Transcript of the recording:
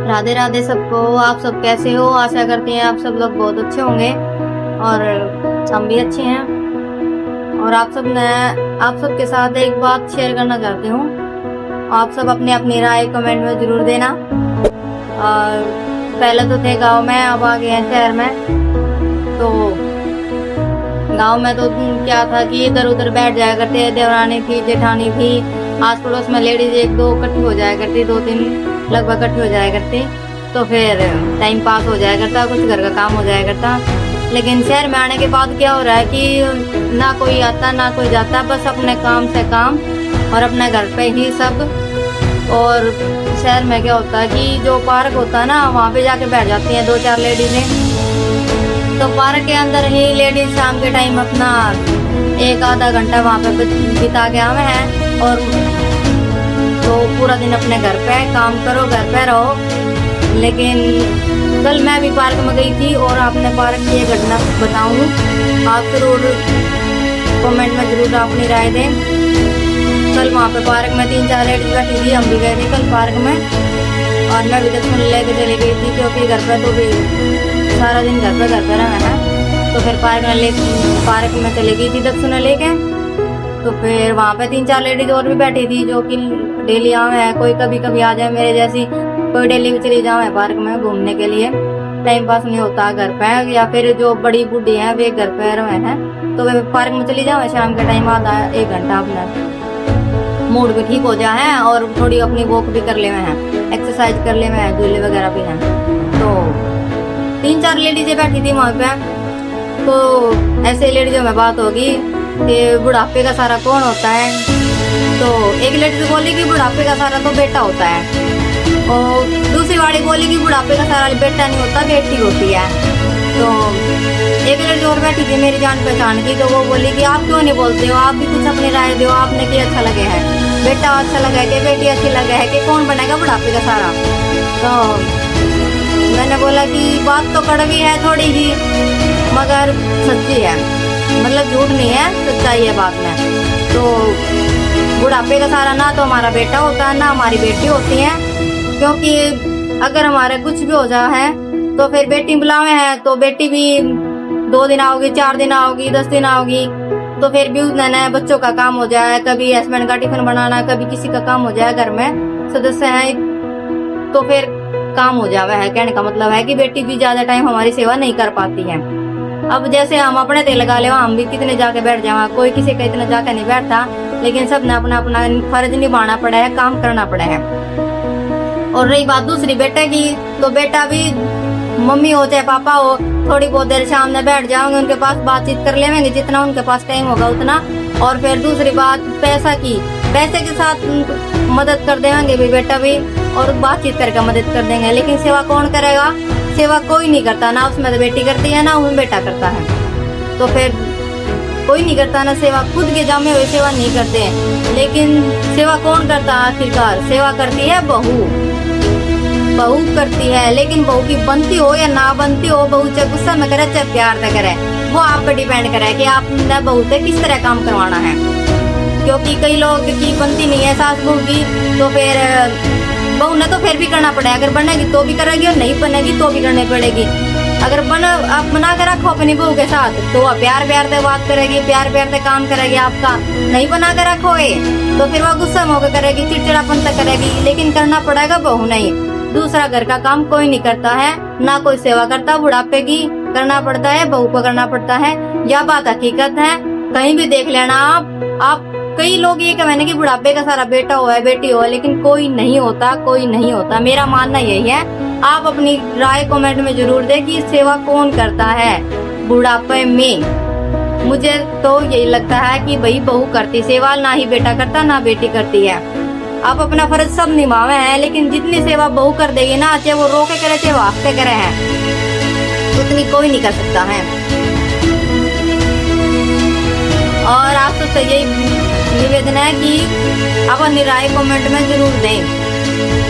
राधे राधे सबको। आप सब कैसे हो? आशा करते हैं आप सब लोग बहुत अच्छे होंगे और हम भी अच्छे हैं। और आप सबके साथ एक बात शेयर करना चाहती हूँ। आप सब अपनी अपनी राय कमेंट में जरूर देना। और पहले तो थे गांव में, अब आ गए हैं शहर में। तो गांव में तो क्या था कि इधर उधर बैठ जाया करते, देवरानी थी, जेठानी थी, आस पड़ोस में लेडीज एक दो इकट्ठी हो जाया करती, 2-3 लगभग इकट्ठी हो जाया करती। तो फिर टाइम पास हो जाया करता, कुछ घर का काम हो जाया करता। लेकिन शहर में आने के बाद क्या हो रहा है कि ना कोई आता ना कोई जाता, बस अपने काम से काम और अपने घर पे ही सब। और शहर में क्या होता है कि जो पार्क होता है ना, वहाँ पे जाके बैठ जाती हैं 2-4 लेडीजें। तो पार्क के अंदर ही लेडीज शाम के टाइम अपना 1-आधा घंटा वहाँ पे बिता के आवे हैं। और तो पूरा दिन अपने घर पे काम करो, घर पे रहो। लेकिन कल मैं भी पार्क में गई थी और आपने पार्क की ये घटना बताऊँ, आप जरूर कमेंट में जरूर अपनी राय दें। कल वहाँ पे पार्क में 3-4 लेडीज बैठी थी, हम भी गए थे कल पार्क में। और मैं भी तक लेके चली गई थी, क्योंकि घर पे तो भी सारा दिन घर पे रहना है। तो फिर पार्क में चली गई थी दक्षिणा लेके। तो फिर वहाँ पे 3-4 लेडीज और भी बैठी थी, जो कि डेली आवे हैं। कोई कभी कभी आ जाए मेरे जैसी, कोई डेली भी चली जाए पार्क में घूमने के लिए। टाइम पास नहीं होता घर पे, या फिर जो बड़ी बूढ़ी है वे घर पे रहे हैं तो वे पार्क में चली जाए शाम के टाइम, आधा 1 घंटा अपना मूड भी ठीक हो जाए और थोड़ी अपनी वॉक भी कर ले हैं, एक्सरसाइज कर ले हैं, झूले वगैरह भी हैं। तो 3-4 लेडीजें बैठी थी वहाँ पे। तो ऐसे लेडीजों में बात होगी कि बुढ़ापे का सारा कौन होता है। तो एक लेडीज बोली कि बुढ़ापे का सारा तो बेटा होता है, और दूसरी वाली बोली कि बुढ़ापे का सारा बेटा नहीं होता, बेटी होती है। तो एक लेडीज और बैठी थी मेरी जान पहचान की, तो वो बोली कि आप क्यों नहीं बोलते हो, आप भी कुछ अपनी राय दो, आपने क्या अच्छा लगे है, बेटा अच्छा लगा है कि बेटी अच्छी लगे है, कि कौन बनेगा बुढ़ापे का सारा। तो मैंने बोला कि बात तो कड़वी है थोड़ी ही, मगर सच्ची है, मतलब झूठ नहीं है, सच्चाई है बात में। तो बुढ़ापे का सारा ना तो हमारा बेटा होता है ना हमारी बेटी होती है। क्योंकि अगर हमारे कुछ भी हो जाए है तो फिर बेटी बुलावे हैं, तो बेटी भी 2 दिन आओगी, 4 दिन आओगी, 10 दिन आओगी। तो फिर भी उसने बच्चों का काम हो जाए, कभी हस्बैंड का टिफिन बनाना, कभी किसी का काम हो जाए, घर में सदस्य है तो फिर काम हो जावे है। कहने का मतलब है कि बेटी भी ज्यादा टाइम हमारी सेवा नहीं कर पाती है। अब जैसे हम अपने तेल लगा ले, हम भी कितने जाके बैठ जावा, कोई किसी का इतना जाके नहीं बैठता। लेकिन सब ने अपना अपना फर्ज निभाना पड़ा है, काम करना पड़ा है। और रही बात दूसरी बेटे की, तो बेटा भी मम्मी हो चाहे पापा हो, थोड़ी बहुत देर शाम में बैठ जाओगे उनके पास, बातचीत कर लेंगे जितना उनके पास टाइम होगा उतना। और फिर दूसरी बात पैसा की, पैसे के साथ मदद कर देंगे भी बेटा भी, और बातचीत करके मदद कर देंगे। लेकिन सेवा कौन करेगा? सेवा कोई नहीं करता, ना उसमें तो बेटी करती है ना उसमें बेटा करता है। तो फिर कोई नहीं करता ना सेवा, खुद के जामे हुए सेवा नहीं करते हैं। लेकिन सेवा कौन करता है? आखिरकार सेवा करती है बहू, बहू करती है। लेकिन बहू की बनती हो या ना बनती हो, बहू चाहे गुस्सा में करे चाहे प्यार से करे, वो आप पे डिपेंड करे कि आपने बहू से किस तरह काम करवाना है। क्योंकि कई लोग की बनती नहीं है सास बहू की, तो फिर बहू ने तो फिर भी करना पड़ेगा। अगर बनेगी तो भी करेगी और नहीं बनेगी तो भी करनी पड़ेगी। अगर आप बना कर रखो अपनी बहू के साथ, तो वह प्यार प्यार से बात करेगी, प्यार प्यार से काम करेगी आपका। नहीं बना कर रखो तो फिर वह गुस्सा में होकर करेगी, चिड़चिड़ापन से करेगी। लेकिन करना पड़ेगा बहू नहीं, दूसरा घर का काम कोई नहीं करता है, ना कोई सेवा करता। बुढ़ापे की करना पड़ता है, बहू को करना पड़ता है। यह बात हकीकत है, कहीं भी देख लेना आप। कई लोग ये कहने कि बुढ़ापे का सारा बेटा हो है बेटी हो, लेकिन कोई नहीं होता, कोई नहीं होता। मेरा मानना यही है। आप अपनी राय कमेंट में जरूर दें कि सेवा कौन करता है बुढ़ापे में। मुझे तो यही लगता है कि भाई बहू करती सेवा, ना ही बेटा करता ना बेटी करती है। आप अपना फर्ज सब निभावे हैं, लेकिन जितनी सेवा बहू कर देगी ना, चाहे वो रोके करे चाहे वास्ते करे हैं, उतनी कोई नहीं कर सकता है। और आप सबसे यही निवेदन है कि आप अपनी राय कमेंट में जरूर दें।